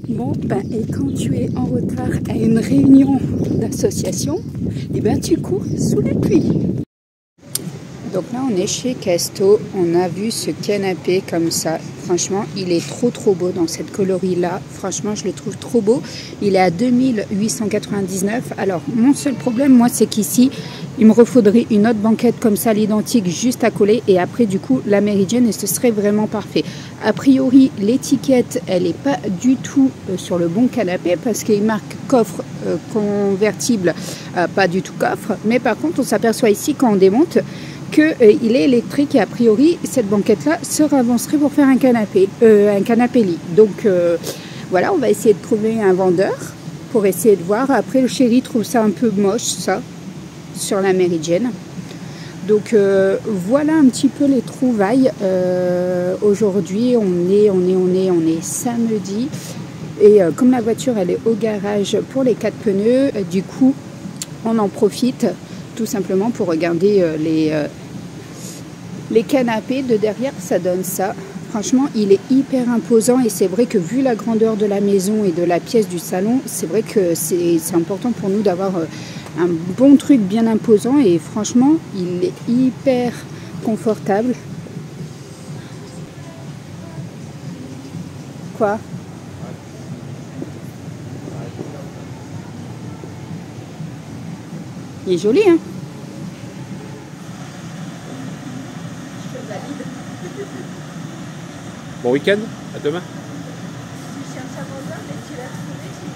Bon, et quand tu es en retard à une réunion d'association, et tu cours sous la pluie. Donc là, on est chez Casto. On a vu ce canapé comme ça. Franchement, il est trop beau dans cette coloris-là. Franchement, je le trouve trop beau. Il est à 2899. Alors, mon seul problème, moi, c'est qu'ici, il me refaudrait une autre banquette comme ça, l'identique, juste à coller. Et après, du coup, la méridienne, et ce serait vraiment parfait. A priori, l'étiquette, elle n'est pas du tout sur le bon canapé parce qu'il marque coffre convertible, pas du tout coffre. Mais par contre, on s'aperçoit ici, quand on démonte, qu'il est électrique et a priori cette banquette là se avancerait pour faire un canapé lit. Donc voilà, on va essayer de trouver un vendeur pour essayer de voir. Après le chéri trouve ça un peu moche, ça, sur la méridienne. Donc voilà un petit peu les trouvailles. Aujourd'hui on est samedi et comme la voiture elle est au garage pour les 4 pneus, du coup on en profite tout simplement pour regarder les canapés de derrière. Ça donne ça. Franchement, il est hyper imposant et c'est vrai que vu la grandeur de la maison et de la pièce du salon, c'est vrai que c'est important pour nous d'avoir un bon truc bien imposant et franchement, il est hyper confortable. Quoi ? Il est joli, hein ? Bon week-end, à demain. Tu cherches un vendeur, mais tu l'as trouvé, tu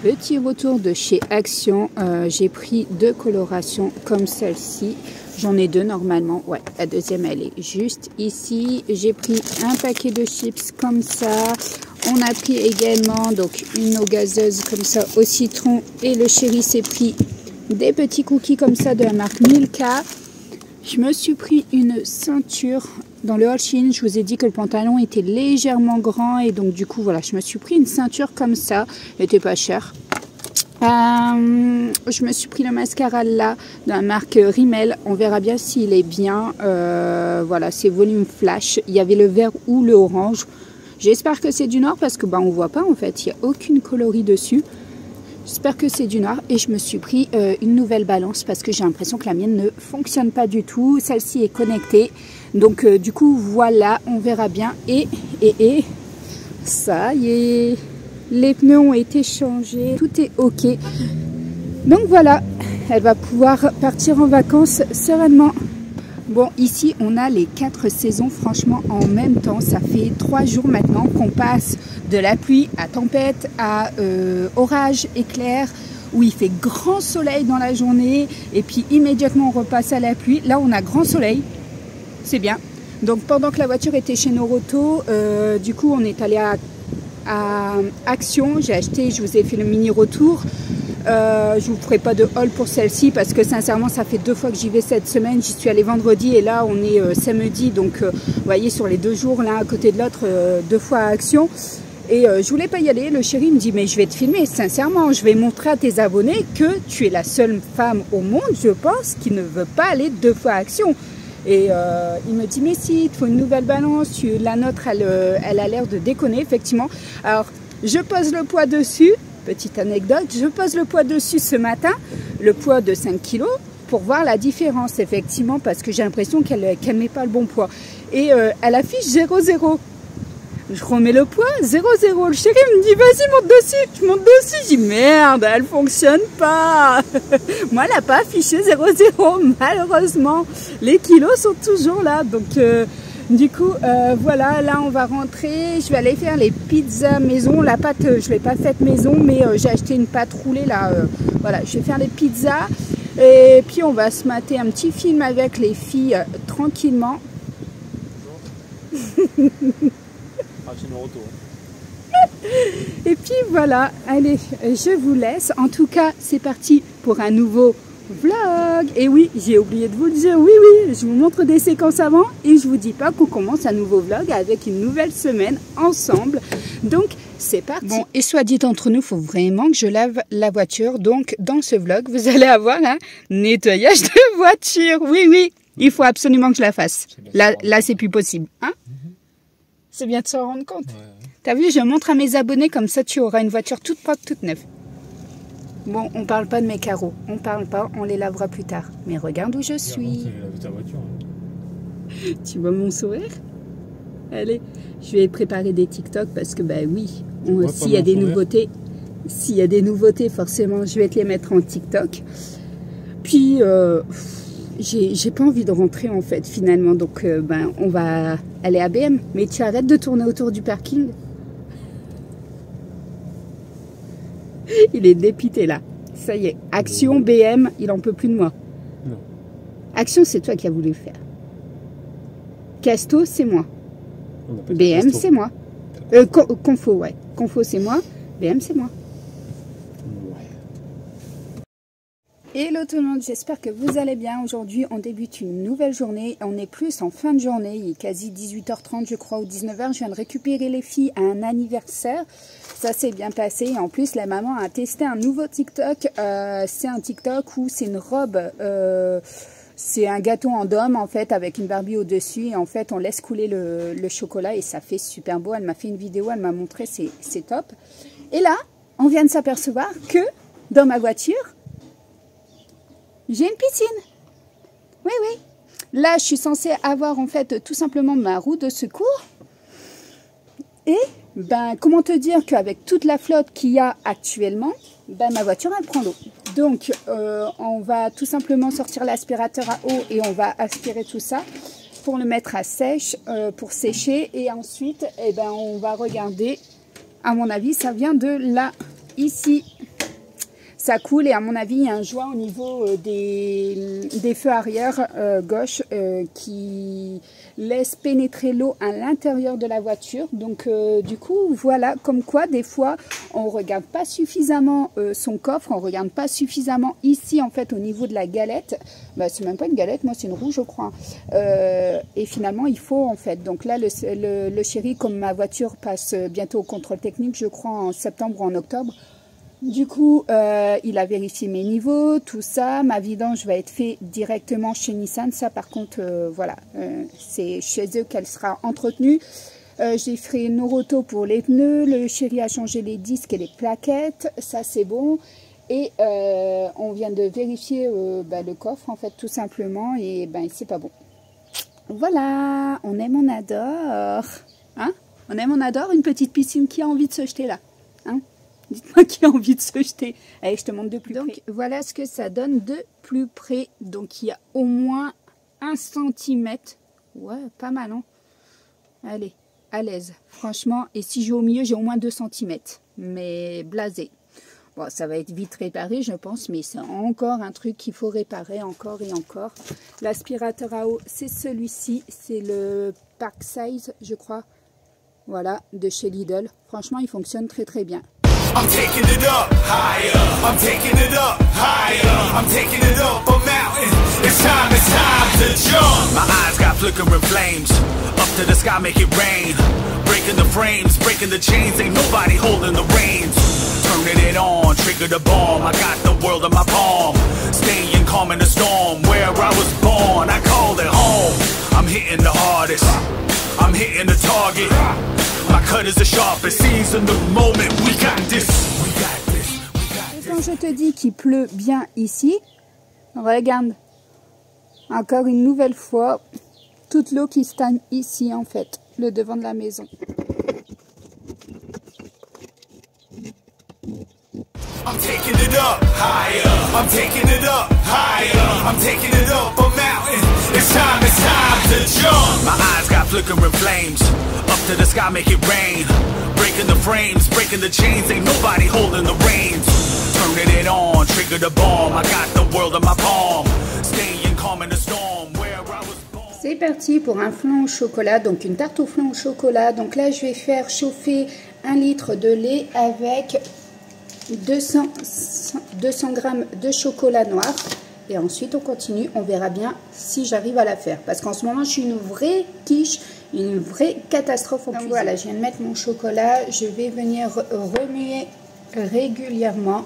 verrais. Petit retour de chez Action. J'ai pris 2 colorations comme celle-ci. J'en ai 2 normalement. Ouais, la deuxième elle est juste ici. J'ai pris un paquet de chips comme ça. On a pris également donc une eau gazeuse comme ça au citron. Et le chéri s'est pris des petits cookies comme ça de la marque Milka. Je me suis pris une ceinture dans le Holcim. Je vous ai dit que le pantalon était légèrement grand et donc du coup voilà, je me suis pris une ceinture comme ça. Elle était pas chère. Je me suis pris le mascara là de la marque Rimmel. On verra bien s'il est bien. Voilà, c'est volume flash. Il y avait le vert ou le orange. J'espère que c'est du noir parce que on voit pas en fait. Il n'y a aucune coloris dessus. J'espère que c'est du noir et je me suis pris une nouvelle balance parce que j'ai l'impression que la mienne ne fonctionne pas du tout. Celle-ci est connectée. Donc du coup voilà, on verra bien. Et ça y est, les pneus ont été changés. Tout est ok. Donc voilà, elle va pouvoir partir en vacances sereinement. Bon, ici, on a les 4 saisons, franchement, en même temps. Ça fait 3 jours maintenant qu'on passe de la pluie à tempête, à orage, éclair, où il fait grand soleil dans la journée. Et puis, immédiatement, on repasse à la pluie. Là, on a grand soleil. C'est bien. Donc, pendant que la voiture était chez Noroto, du coup, on est allé à Action. J'ai acheté, je vous ai fait le mini retour. Je vous ferai pas de haul pour celle-ci parce que sincèrement ça fait 2 fois que j'y vais cette semaine. J'y suis allée vendredi et là on est samedi, donc vous voyez sur les 2 jours l'un à côté de l'autre, 2 fois à Action. Et je voulais pas y aller. Le chéri me dit mais je vais te filmer, sincèrement je vais montrer à tes abonnés que tu es la seule femme au monde, je pense, qui ne veut pas aller 2 fois à Action. Et il me dit mais si, il te faut une nouvelle balance, la nôtre elle a l'air de déconner effectivement. Alors je pose le poids dessus. Petite anecdote, je pose le poids dessus ce matin, le poids de 5 kg, pour voir la différence, effectivement, parce que j'ai l'impression qu'elle met pas le bon poids. Et elle affiche 0,0. Je remets le poids, 0,0. Le chéri me dit, vas-y, monte dessus. Je monte dessus, je dis, merde, elle fonctionne pas. Moi, elle n'a pas affiché 0,0, malheureusement. Les kilos sont toujours là, donc... Du coup, voilà, là on va rentrer. Je vais aller faire les pizzas maison. La pâte, je ne l'ai pas faite maison, mais j'ai acheté une pâte roulée là. Voilà, je vais faire les pizzas. Et puis on va se mater un petit film avec les filles tranquillement. Et puis voilà, allez, je vous laisse. En tout cas, c'est parti pour un nouveau vlog. Et oui, j'ai oublié de vous le dire, oui, je vous montre des séquences avant et je vous dis pas qu'on commence un nouveau vlog avec une nouvelle semaine ensemble. Donc, c'est parti. Bon, et soit dit entre nous, il faut vraiment que je lave la voiture. Donc, dans ce vlog, vous allez avoir un nettoyage de voiture. Oui. Il faut absolument que je la fasse. Là c'est plus possible. Hein? C'est bien de s'en rendre compte. Ouais. T'as vu, je montre à mes abonnés, comme ça tu auras une voiture toute propre, toute neuve. Bon, on parle pas de mes carreaux. On parle pas, on les lavera plus tard. Mais regarde où je suis. Ta voiture, hein. Tu vois mon sourire? Allez, je vais préparer des TikTok parce que, bah oui, s'il y a des nouveautés, forcément, je vais te les mettre en TikTok. Puis, j'ai pas envie de rentrer, en fait, finalement. Donc, ben, on va aller à BM. Mais tu arrêtes de tourner autour du parking. Il est dépité, là. Ça y est. Action, BM, il en peut plus de moi. Non. Action, c'est toi qui as voulu faire. Casto, c'est moi. BM, c'est moi. Confo, ouais. Confo, c'est moi. BM, c'est moi. Ouais. Hello tout le monde, j'espère que vous allez bien. Aujourd'hui, on débute une nouvelle journée. On est plus en fin de journée. Il est quasi 18h30, je crois, ou 19h. Je viens de récupérer les filles à un anniversaire. Ça s'est bien passé. Et en plus, la maman a testé un nouveau TikTok. C'est un TikTok où c'est une robe... c'est un gâteau en dôme, en fait, avec une Barbie au-dessus. Et en fait, on laisse couler le chocolat et ça fait super beau. Elle m'a fait une vidéo, elle m'a montré, c'est top. Et là, on vient de s'apercevoir que dans ma voiture, j'ai une piscine. Oui, oui. Là, je suis censée avoir, en fait, tout simplement ma roue de secours. Et, ben, comment te dire qu'avec toute la flotte qu'il y a actuellement, ben, ma voiture, elle prend l'eau. Donc, on va tout simplement sortir l'aspirateur à eau et on va aspirer tout ça pour le mettre à sèche, pour sécher. Et ensuite, eh ben, on va regarder. À mon avis, ça vient de là, ici. Ça coule et à mon avis, il y a un joint au niveau des feux arrière gauche qui laisse pénétrer l'eau à l'intérieur de la voiture. Donc, du coup, voilà, comme quoi, des fois, on ne regarde pas suffisamment son coffre, on ne regarde pas suffisamment ici, en fait, au niveau de la galette. Bah, c'est même pas une galette, moi, c'est une roue, je crois. Et finalement, il faut, en fait. Donc là, le chéri, comme ma voiture passe bientôt au contrôle technique, je crois, en septembre ou en octobre, du coup, il a vérifié mes niveaux, tout ça. Ma vidange va être faite directement chez Nissan. Ça, par contre, voilà, c'est chez eux qu'elle sera entretenue. J'ai fait une roto pour les pneus. Le chéri a changé les disques et les plaquettes. Ça, c'est bon. Et on vient de vérifier le coffre, en fait, tout simplement. Et ben, c'est pas bon. Voilà, on aime, on adore. Hein? On aime, on adore une petite piscine qui a envie de se jeter là. Hein? Dites-moi qui a envie de se jeter. Allez, je te montre de plus près. Donc, voilà ce que ça donne de plus près. Donc, il y a au moins 1 cm. Ouais, pas mal, hein? Allez, à l'aise. Franchement, et si j'ai au milieu, j'ai au moins 2 cm. Mais blasé. Bon, ça va être vite réparé, je pense. Mais c'est encore un truc qu'il faut réparer encore et encore. L'aspirateur à eau, c'est celui-ci. C'est le Park Size, je crois. Voilà, de chez Lidl. Franchement, il fonctionne très très bien. I'm taking it up higher. I'm taking it up higher. I'm taking it up a mountain. It's time to jump. My eyes got flickering flames. Up to the sky, make it rain. Breaking the frames, breaking the chains. Ain't nobody holding the reins. Turning it on, trigger the bomb. I got the world in my palm. Staying calm in the storm. Where I was born, I call it home. I'm hitting the hardest. I'm hitting the target. My cut is the sharpest. Season the moment. We got this. We got this. We got this. Et quand je te dis qu'il pleut bien ici, regarde. Encore une nouvelle fois, toute l'eau qui stagne ici en fait, le devant de la maison. I'm taking it up higher. I'm taking it up higher. I'm taking it up a mountain. It's time to jump. My eyes got flickering flames. Up to the sky, make it rain. Breaking the frames, breaking the chains. Ain't nobody holding the reins. Turning it on, trigger the bomb. I got the world in my palm. Staying calm in the storm. Where I was born. C'est parti pour un flan au chocolat, donc une tarte au flan au chocolat. Donc là, je vais faire chauffer 1 litre de lait avec 200 g de chocolat noir. Et ensuite, on continue. On verra bien si j'arrive à la faire. Parce qu'en ce moment, je suis une vraie quiche, une vraie catastrophe en cuisine. Voilà, je viens de mettre mon chocolat. Je vais venir remuer régulièrement.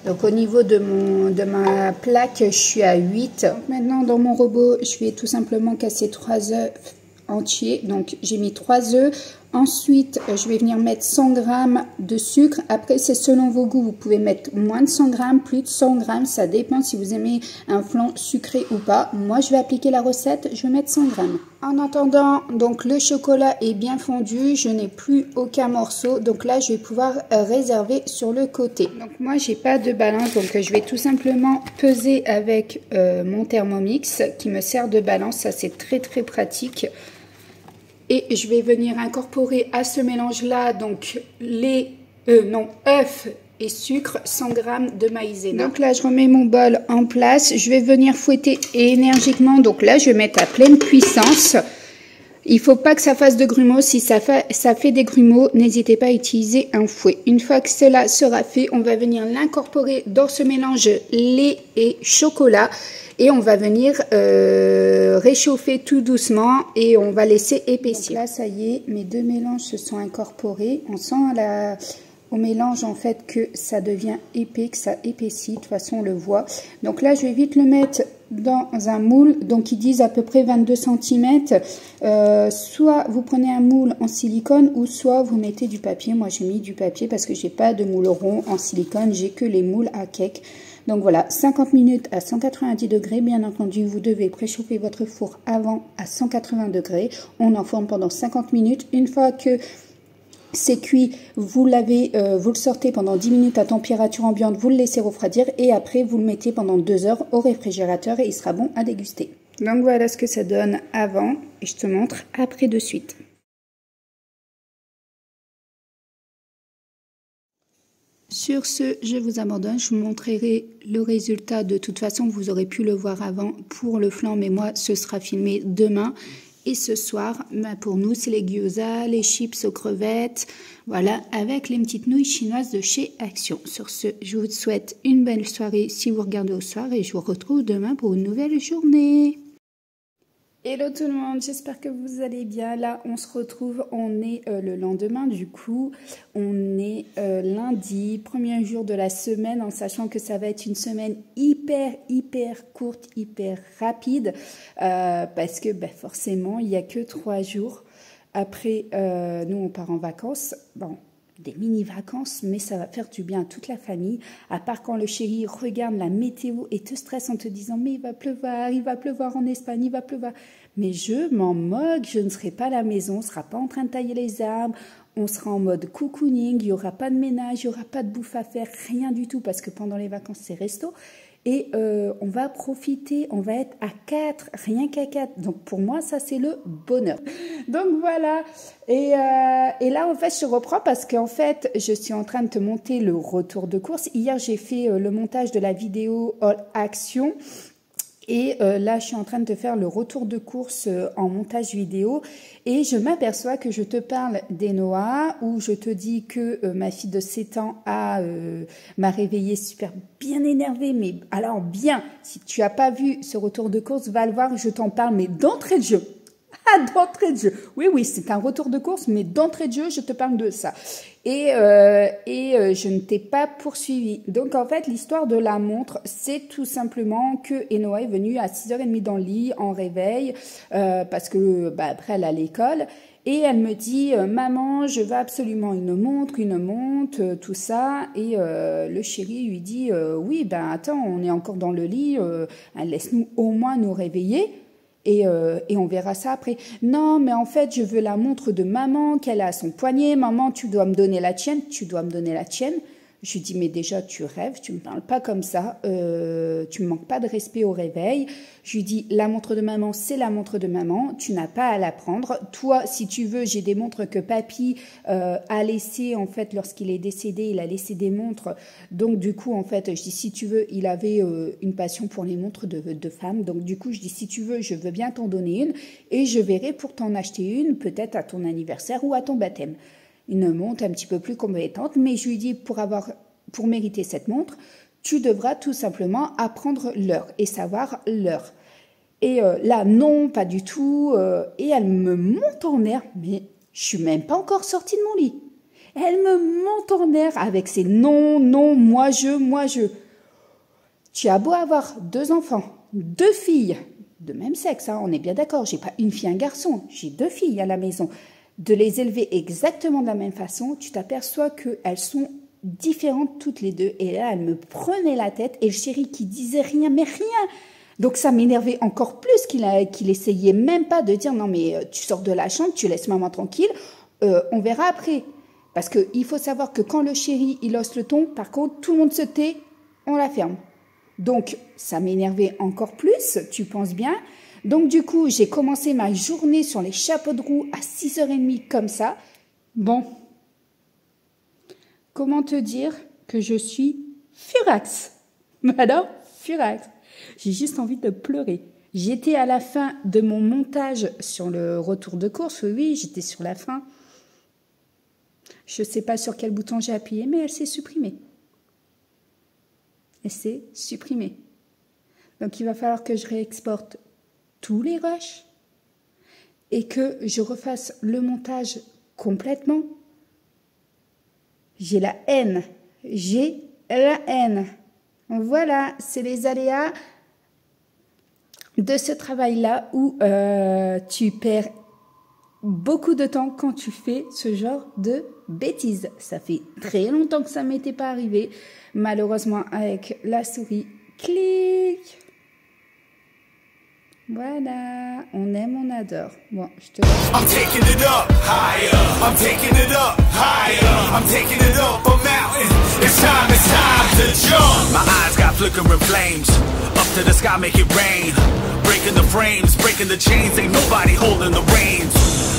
Donc au niveau de ma plaque, je suis à 8. Donc maintenant dans mon robot, je vais tout simplement casser 3 œufs entiers. Donc j'ai mis 3 œufs. Ensuite, je vais venir mettre 100 g de sucre. Après, c'est selon vos goûts. Vous pouvez mettre moins de 100 g, plus de 100 g. Ça dépend si vous aimez un flan sucré ou pas. Moi, je vais appliquer la recette. Je vais mettre 100 g. En attendant, donc le chocolat est bien fondu. Je n'ai plus aucun morceau. Donc là, je vais pouvoir réserver sur le côté. Donc moi, j'ai pas de balance. Donc je vais tout simplement peser avec mon Thermomix qui me sert de balance. Ça, c'est très très pratique. Et je vais venir incorporer à ce mélange-là donc œufs et sucre, 100 g de maïzena. Donc là, je remets mon bol en place. Je vais venir fouetter énergiquement. Donc là, je vais mettre à pleine puissance. Il ne faut pas que ça fasse de grumeaux. Si ça fait des grumeaux, n'hésitez pas à utiliser un fouet. Une fois que cela sera fait, on va venir l'incorporer dans ce mélange lait et chocolat. Et on va venir réchauffer tout doucement et on va laisser épaissir. Donc là, ça y est, mes deux mélanges se sont incorporés. On sent au mélange en fait que ça devient épais, que ça épaissit. De toute façon, on le voit. Donc là, je vais vite le mettre dans un moule. Donc, ils disent à peu près 22 cm. Soit vous prenez un moule en silicone ou soit vous mettez du papier. Moi, j'ai mis du papier parce que j'ai pas de moule rond en silicone. J'ai que les moules à cake. Donc voilà, 50 minutes à 190 degrés. Bien entendu, vous devez préchauffer votre four avant à 180 degrés. On enfourne pendant 50 minutes. Une fois que c'est cuit, vous le sortez pendant 10 minutes à température ambiante. Vous le laissez refroidir et après, vous le mettez pendant 2 heures au réfrigérateur et il sera bon à déguster. Donc voilà ce que ça donne avant et je te montre après de suite. Sur ce, je vous abandonne, je vous montrerai le résultat. De toute façon, vous aurez pu le voir avant pour le flan, mais moi, ce sera filmé demain. Et ce soir, pour nous, c'est les gyoza, les chips aux crevettes, voilà, avec les petites nouilles chinoises de chez Action. Sur ce, je vous souhaite une belle soirée si vous regardez au soir et je vous retrouve demain pour une nouvelle journée. Hello tout le monde, j'espère que vous allez bien. Là, on se retrouve, on est le lendemain du coup. On est lundi, premier jour de la semaine, en sachant que ça va être une semaine hyper courte, hyper rapide. Parce que forcément, il n'y a que 3 jours. Après, nous, on part en vacances. Bon, des mini-vacances, mais ça va faire du bien à toute la famille, à part quand le chéri regarde la météo et te stresse en te disant mais il va pleuvoir en Espagne, il va pleuvoir. Mais je m'en moque, je ne serai pas à la maison, on ne sera pas en train de tailler les arbres, on sera en mode cocooning, il n'y aura pas de ménage, il n'y aura pas de bouffe à faire, rien du tout, parce que pendant les vacances c'est resto. Et on va profiter, on va être à 4, rien qu'à 4. Donc pour moi, ça c'est le bonheur. Donc voilà. Et là, en fait, je reprends parce qu'en fait, je suis en train de te monter le retour de course. Hier, j'ai fait le montage de la vidéo All Action. Et là, je suis en train de te faire le retour de course en montage vidéo et je m'aperçois que je te parle d'Enoa où je te dis que ma fille de 7 ans m'a réveillée super bien énervée. Mais alors bien, si tu n'as pas vu ce retour de course, va le voir, je t'en parle, mais d'entrée de jeu. Ah, d'entrée de jeu. Oui, c'est un retour de course, mais d'entrée de jeu, je te parle de ça. Et je ne t'ai pas poursuivi. Donc, en fait, l'histoire de la montre, c'est tout simplement que Enoa est venue à 6h30 dans le lit, en réveil, parce que, après, elle a l'école. Et elle me dit, maman, je veux absolument une montre, tout ça. Et le chéri lui dit, oui, attends, on est encore dans le lit, laisse-nous au moins nous réveiller. Et on verra ça après. Non, mais en fait, je veux la montre de maman qu'elle a à son poignet. Maman, tu dois me donner la tienne. Je lui dis, mais déjà, tu rêves, tu me parles pas comme ça. Tu me manques pas de respect au réveil. Je lui dis, la montre de maman, c'est la montre de maman. Tu n'as pas à la prendre. Toi, si tu veux, j'ai des montres que papy a laissées, en fait, lorsqu'il est décédé. Il a laissé des montres. Donc, du coup, en fait, je dis, si tu veux, il avait une passion pour les montres de femmes. Donc, du coup, je dis, si tu veux, je veux bien t'en donner une. Et je verrai pour t'en acheter une, peut-être à ton anniversaire ou à ton baptême. Une montre un petit peu plus compétente, mais je lui dis, pour mériter cette montre, tu devras tout simplement apprendre l'heure et savoir l'heure. Et là, non, pas du tout. Et elle me monte en nerfs, mais je suis même pas encore sortie de mon lit. Elle me monte en l'air avec ses non, non, moi je. Tu as beau avoir 2 enfants, 2 filles, de même sexe, hein, on est bien d'accord, j'ai pas une fille, un garçon, j'ai 2 filles à la maison. De les élever exactement de la même façon, tu t'aperçois qu'elles sont différentes toutes les deux. Et là, elle me prenait la tête et le chéri qui disait rien, mais rien. Donc ça m'énervait encore plus qu'il essayait même pas de dire non mais tu sors de la chambre, tu laisses maman tranquille, on verra après. Parce qu'il faut savoir que quand le chéri il hausse le ton, par contre tout le monde se tait, on la ferme. Donc ça m'énervait encore plus, tu penses bien. Donc du coup j'ai commencé ma journée sur les chapeaux de roue à 6h30 comme ça. Bon, comment te dire que je suis furax? Madame, furax. J'ai juste envie de pleurer. J'étais à la fin de mon montage sur le retour de course. Oui, j'étais sur la fin. Je ne sais pas sur quel bouton j'ai appuyé, mais elle s'est supprimée. Elle s'est supprimée. Donc, il va falloir que je réexporte tous les rushs et que je refasse le montage complètement. J'ai la haine. J'ai la haine. Voilà, c'est les aléas de ce travail-là où tu perds beaucoup de temps quand tu fais ce genre de bêtises. Ça fait très longtemps que ça ne m'était pas arrivé. Malheureusement, avec la souris, clic. Voilà, on aime, on adore. Bon, je te laisse. I'm taking it up higher. I'm taking it up higher. I'm taking it up a mountain. It's time to jump. My eyes got flickering flames. Up to the sky, make it rain. Breaking the frames, breaking the chains. Ain't nobody holding the reins.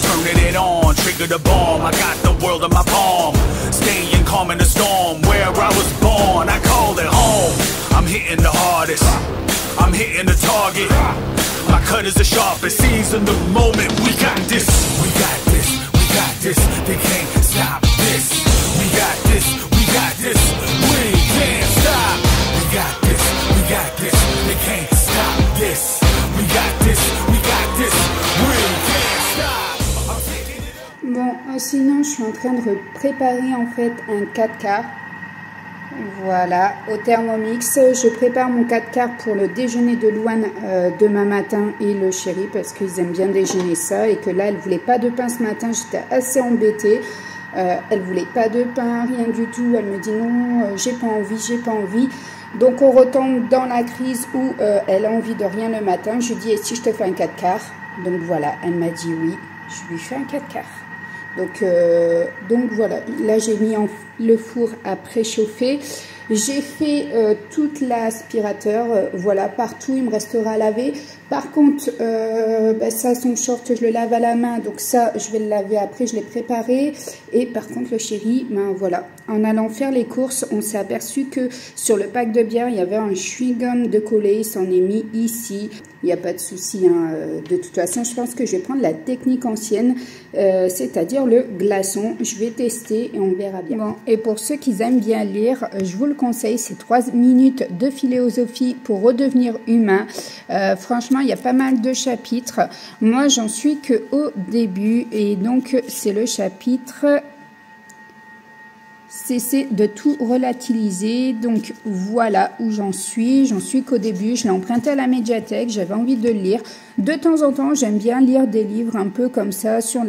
Turning it on, trigger the bomb. I got the world in my palm. Staying calm in the storm. Where I was born, I call it home. I'm hitting the hardest. I'm hitting the target. My cut is the sharpest. Seizing the moment. We got this. We got this. We got this. They can't stop this. We got this. We got this. We can't stop. We got this. We got this. They can't stop this. We got this. We got this. We can't stop. I'm taking it up. Bon, sinon, je suis en train de préparer en fait un 4x. Voilà, au Thermomix, je prépare mon 4x pour le déjeuner de Louane demain matin et le chéri parce qu'ils aiment bien déjeuner ça et que là, elle voulait pas de pain ce matin, j'étais assez embêtée. Elle voulait pas de pain, rien du tout. Elle me dit non, j'ai pas envie. Donc on retombe dans la crise où elle a envie de rien le matin. Je lui dis, et si je te fais un 4x? Donc voilà, elle m'a dit oui, je lui fais un 4x. Donc voilà, là j'ai mis le four à préchauffer. J'ai fait tout l'aspirateur, voilà, partout, il me restera à laver. Par contre, ça, son short, je le lave à la main, donc ça, je vais le laver après, je l'ai préparé. Et par contre, le chéri, ben voilà, en allant faire les courses, on s'est aperçu que sur le pack de bière, il y avait un chewing-gum de coller, il s'en est mis ici. Il n'y a pas de souci, hein. De toute façon, je pense que je vais prendre la technique ancienne, c'est-à-dire le glaçon. Je vais tester et on verra bien. Bon, et pour ceux qui aiment bien lire, je vous le conseille, c'est 3 minutes de philosophie pour redevenir humain. Franchement, il y a pas mal de chapitres. Moi, j'en suis qu'au début et donc c'est le chapitre cesser de tout relativiser. Donc voilà où j'en suis qu'au début, je l'ai emprunté à la médiathèque, j'avais envie de le lire. De temps en temps, j'aime bien lire des livres un peu comme ça sur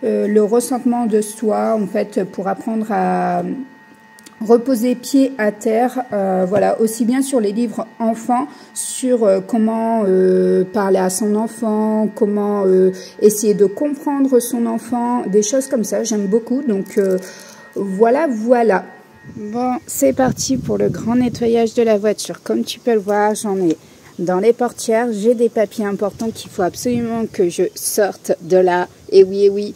le ressentiment de soi, en fait, pour apprendre à reposer pied à terre, voilà, aussi bien sur les livres enfants, sur comment parler à son enfant, comment essayer de comprendre son enfant, des choses comme ça, j'aime beaucoup, donc voilà. Bon, c'est parti pour le grand nettoyage de la voiture. Comme tu peux le voir, j'en ai dans les portières, j'ai des papiers importants qu'il faut absolument que je sorte de là, et oui.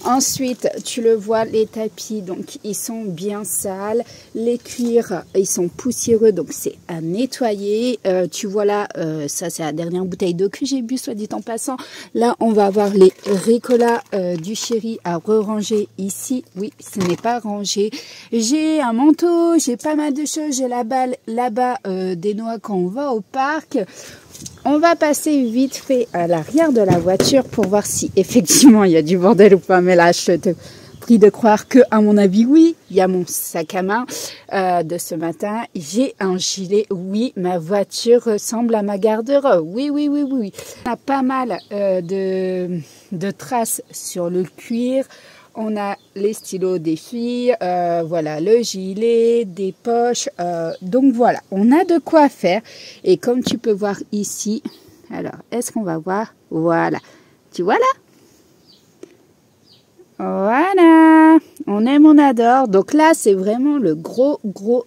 Ensuite, tu le vois, les tapis, donc ils sont bien sales. Les cuirs, ils sont poussiéreux, donc c'est à nettoyer. Tu vois là, ça c'est la dernière bouteille d'eau que j'ai bu, soit dit en passant. Là, on va avoir les Ricola du chéri à re-ranger ici. Oui, ce n'est pas rangé. J'ai un manteau, j'ai pas mal de choses. J'ai la balle là-bas des noix quand on va au parc. On va passer vite fait à l'arrière de la voiture pour voir si effectivement il y a du bordel ou pas. Mais là, je te prie de croire que, à mon avis, oui, il y a mon sac à main de ce matin. J'ai un gilet. Oui, ma voiture ressemble à ma garde-robe. Oui, oui, oui, oui. On a pas mal de traces sur le cuir. On a les stylos des filles, voilà, le gilet, des poches. Donc voilà, on a de quoi faire. Et comme tu peux voir ici, alors, est-ce qu'on va voir? Voilà. Tu vois là? Voilà. On aime, on adore. Donc là, c'est vraiment le gros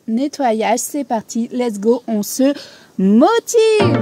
nettoyage. C'est parti. Let's go. On se motive.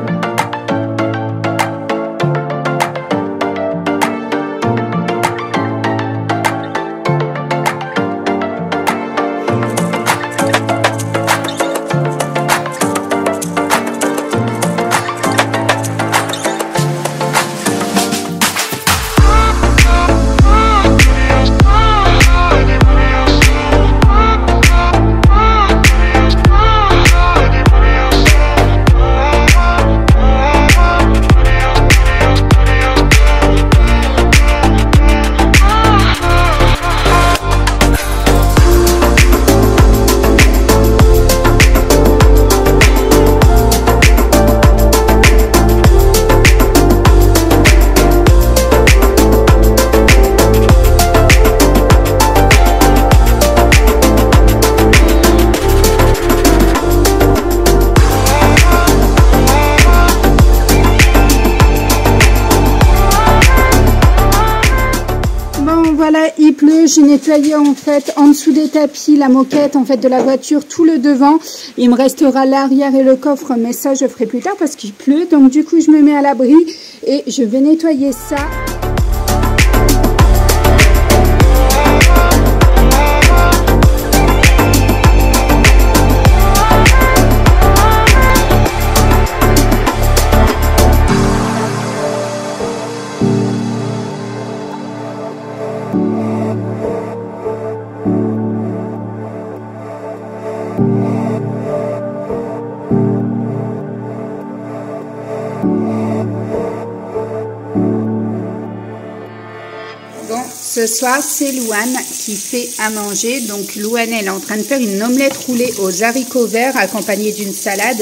Voilà, il pleut, j'ai nettoyé en fait en dessous des tapis, la moquette en fait de la voiture, tout le devant. Il me restera l'arrière et le coffre, mais ça je ferai plus tard parce qu'il pleut. Donc du coup je me mets à l'abri et je vais nettoyer ça. Ce soir, c'est Louane qui fait à manger. Donc, Louane, elle est en train de faire une omelette roulée aux haricots verts accompagnée d'une salade.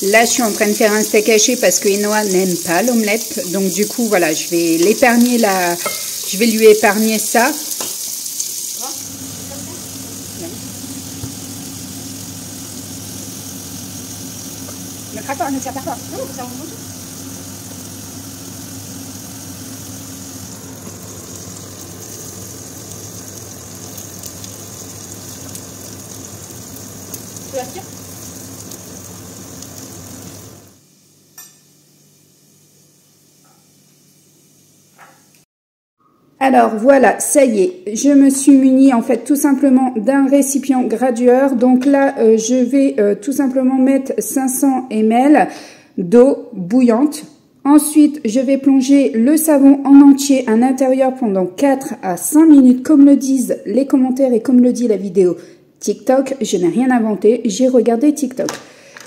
Là, je suis en train de faire un steak haché parce que Enoa n'aime pas l'omelette. Donc, du coup, voilà, je vais l'épargner là. Je vais lui épargner ça. Ne craque pas, ne tire pas fort. Non, ça remonte. Alors voilà, ça y est, je me suis munie en fait tout simplement d'un récipient gradueur. Donc là, je vais tout simplement mettre 500 ml d'eau bouillante. Ensuite, je vais plonger le savon en entier à l'intérieur pendant 4 à 5 minutes, comme le disent les commentaires et comme le dit la vidéo TikTok. Je n'ai rien inventé, j'ai regardé TikTok.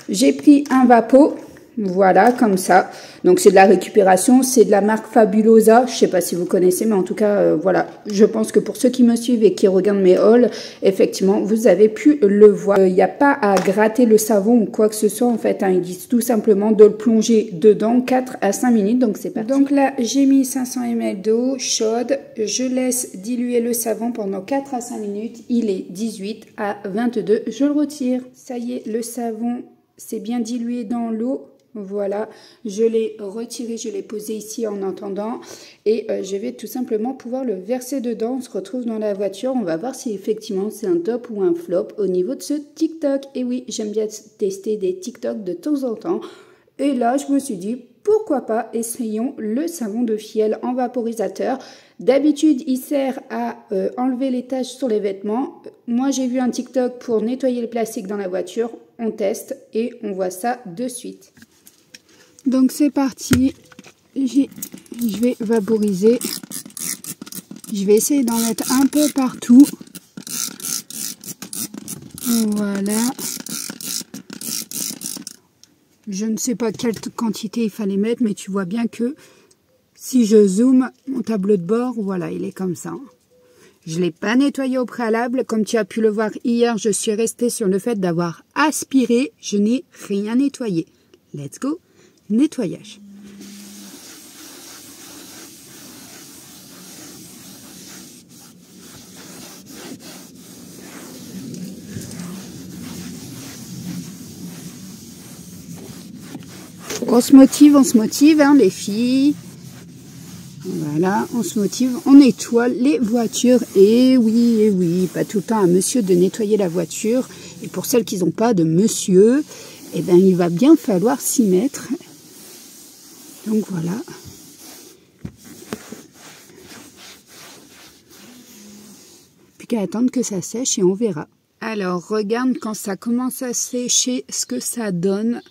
J'ai pris un Vapo. Voilà, comme ça. Donc, c'est de la récupération. C'est de la marque Fabulosa. Je sais pas si vous connaissez, mais en tout cas, voilà. Je pense que pour ceux qui me suivent et qui regardent mes hauls, effectivement, vous avez pu le voir. Il n'y a pas à gratter le savon ou quoi que ce soit, en fait. Hein. Ils disent tout simplement de le plonger dedans 4 à 5 minutes. Donc, c'est parti. Donc là, j'ai mis 500 ml d'eau chaude. Je laisse diluer le savon pendant 4 à 5 minutes. Il est 18 à 22. Je le retire. Ça y est, le savon s'est bien dilué dans l'eau. Voilà, je l'ai retiré, je l'ai posé ici en attendant et je vais tout simplement pouvoir le verser dedans. On se retrouve dans la voiture, on va voir si effectivement c'est un top ou un flop au niveau de ce TikTok. Et oui, j'aime bien tester des TikTok de temps en temps. Et là, je me suis dit, pourquoi pas, essayons le savon de Fiel en vaporisateur. D'habitude, il sert à enlever les taches sur les vêtements. Moi, j'ai vu un TikTok pour nettoyer le plastique dans la voiture. On teste et on voit ça de suite. Donc c'est parti, je vais vaporiser, je vais essayer d'en mettre un peu partout, voilà, je ne sais pas quelle quantité il fallait mettre, mais tu vois bien que si je zoome mon tableau de bord, voilà, il est comme ça. Je ne l'ai pas nettoyé au préalable. Comme tu as pu le voir hier, je suis restée sur le fait d'avoir aspiré. Je n'ai rien nettoyé. Let's go, nettoyage. On se motive, hein, les filles. Voilà, on se motive, on nettoie les voitures. Et oui, pas tout le temps à monsieur de nettoyer la voiture. Et pour celles qui n'ont pas de monsieur, eh ben, il va bien falloir s'y mettre. Donc voilà. Plus qu'à attendre que ça sèche et on verra. Alors, regarde quand ça commence à sécher ce que ça donne.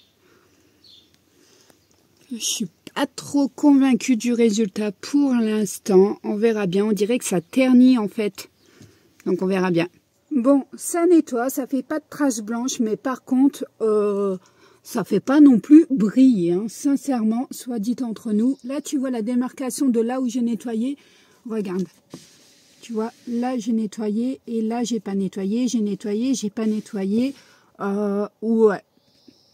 Je suis pas trop convaincue du résultat pour l'instant. On verra bien. On dirait que ça ternit en fait. Donc on verra bien. Bon, ça nettoie. Ça fait pas de traces blanches. Mais par contre, ça fait pas non plus briller. Hein. Sincèrement, soit dit entre nous. Là, tu vois la démarcation de là où j'ai nettoyé. Regarde. Tu vois, là j'ai nettoyé. Et là, j'ai pas nettoyé. J'ai nettoyé. J'ai pas nettoyé. Ouais.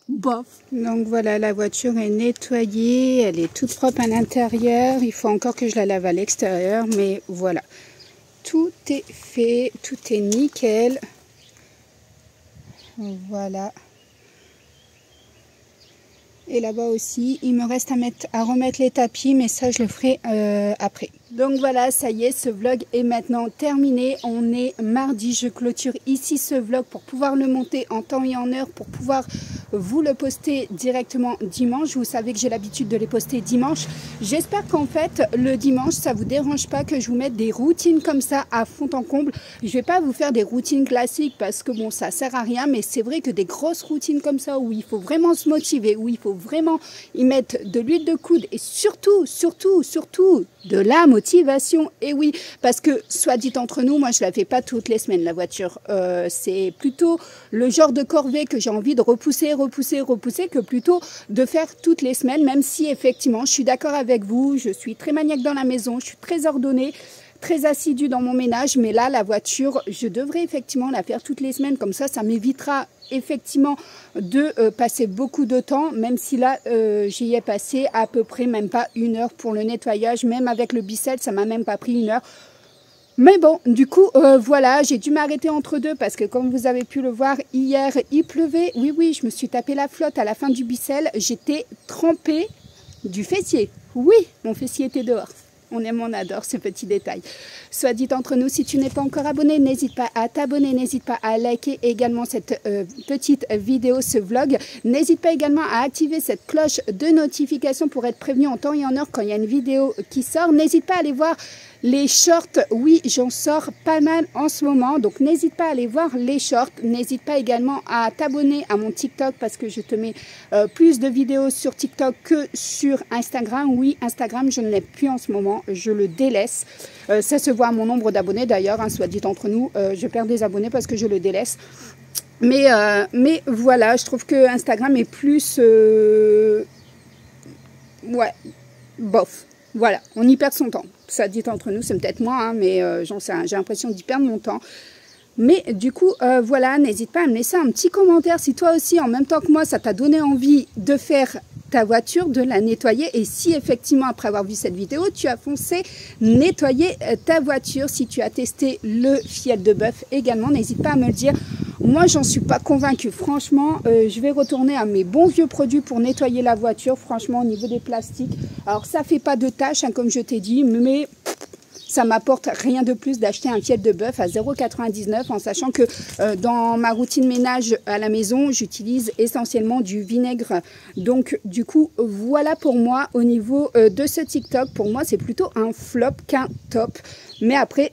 Bof. Donc voilà, la voiture est nettoyée, elle est toute propre à l'intérieur. Il faut encore que je la lave à l'extérieur, mais voilà. Tout est fait, tout est nickel. Voilà. Et là-bas aussi, il me reste à remettre les tapis, mais ça, je le ferai après. Donc voilà, ça y est, ce vlog est maintenant terminé. On est mardi, je clôture ici ce vlog pour pouvoir le monter en temps et en heure, pour pouvoir vous le poster directement dimanche. Vous savez que j'ai l'habitude de les poster dimanche. J'espère qu'en fait, le dimanche, ça vous dérange pas que je vous mette des routines comme ça à fond en comble. Je vais pas vous faire des routines classiques parce que bon, ça sert à rien, mais c'est vrai que des grosses routines comme ça où il faut vraiment se motiver, où il faut vraiment y mettre de l'huile de coude et surtout de la motivation. Et oui, parce que soit dit entre nous, moi je la fais pas toutes les semaines la voiture. C'est plutôt le genre de corvée que j'ai envie de repousser que plutôt de faire toutes les semaines, même si effectivement je suis d'accord avec vous, je suis très maniaque dans la maison, je suis très ordonnée, très assidue dans mon ménage, mais là la voiture je devrais effectivement la faire toutes les semaines, comme ça m'évitera effectivement de passer beaucoup de temps, même si là j'y ai passé à peu près même pas 1 heure pour le nettoyage, même avec le Bissell ça m'a même pas pris 1 heure. Mais bon, du coup, voilà, j'ai dû m'arrêter entre deux parce que comme vous avez pu le voir, hier, il pleuvait. Oui, je me suis tapé la flotte à la fin du Bissell. J'étais trempée du fessier. Oui, mon fessier était dehors. On aime, on adore ce petit détail. Soit dit entre nous, si tu n'es pas encore abonné, n'hésite pas à t'abonner, n'hésite pas à liker également cette petite vidéo, ce vlog. N'hésite pas également à activer cette cloche de notification pour être prévenu en temps et en heure quand il y a une vidéo qui sort. N'hésite pas à aller voir les shorts. Oui, j'en sors pas mal en ce moment, donc n'hésite pas à aller voir les shorts. N'hésite pas également à t'abonner à mon TikTok parce que je te mets plus de vidéos sur TikTok que sur Instagram. Oui, Instagram, je ne l'ai plus en ce moment. Je le délaisse. Ça se voit à mon nombre d'abonnés d'ailleurs, hein, soit dit entre nous. Je perds des abonnés parce que je le délaisse. Mais voilà, je trouve que Instagram est plus... ouais, bof. Voilà, on y perd son temps. Ça dit entre nous, c'est peut-être moi, hein, mais j'en sais rien. J'ai l'impression d'y perdre mon temps. Mais du coup, voilà, n'hésite pas à me laisser un petit commentaire si toi aussi, en même temps que moi, ça t'a donné envie de faire ta voiture, de la nettoyer. Et si effectivement, après avoir vu cette vidéo, tu as foncé nettoyer ta voiture, si tu as testé le fiel de bœuf également, n'hésite pas à me le dire. Moi, j'en suis pas convaincue. Franchement, je vais retourner à mes bons vieux produits pour nettoyer la voiture. Franchement, au niveau des plastiques. Alors, ça fait pas de tâches, hein, comme je t'ai dit, mais ça m'apporte rien de plus d'acheter un fiel de bœuf à 0,99 € en sachant que dans ma routine ménage à la maison, j'utilise essentiellement du vinaigre. Donc, du coup, voilà pour moi au niveau de ce TikTok. Pour moi, c'est plutôt un flop qu'un top. Mais après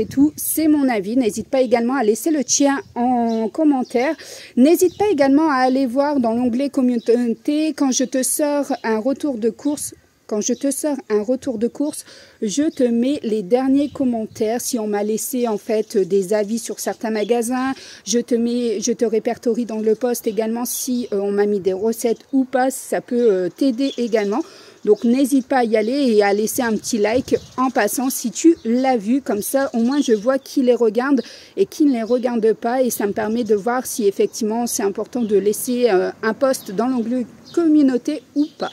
tout, c'est mon avis. N'hésite pas également à laisser le tien en commentaire. N'hésite pas également à aller voir dans l'onglet communauté quand je te sors un retour de course. quand je te sors un retour de course, je te mets les derniers commentaires. Si on m'a laissé en fait des avis sur certains magasins, je te répertorie dans le post également si on m'a mis des recettes ou pas, ça peut t'aider également. Donc n'hésite pas à y aller et à laisser un petit like en passant si tu l'as vu. Comme ça, au moins je vois qui les regarde et qui ne les regarde pas. Et ça me permet de voir si effectivement c'est important de laisser un post dans l'onglet communauté ou pas.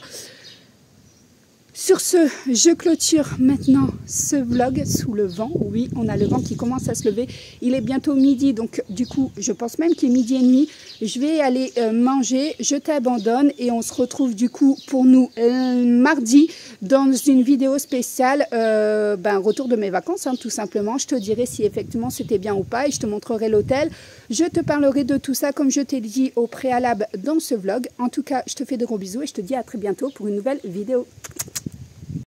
Sur ce, je clôture maintenant ce vlog sous le vent. Oui, on a le vent qui commence à se lever. Il est bientôt midi, donc du coup, je pense même qu'il est midi et demi. Je vais aller manger, je t'abandonne et on se retrouve du coup pour nous mardi dans une vidéo spéciale, retour de mes vacances, hein, tout simplement. Je te dirai si effectivement c'était bien ou pas et je te montrerai l'hôtel. Je te parlerai de tout ça comme je t'ai dit au préalable dans ce vlog. En tout cas, je te fais de gros bisous et je te dis à très bientôt pour une nouvelle vidéo.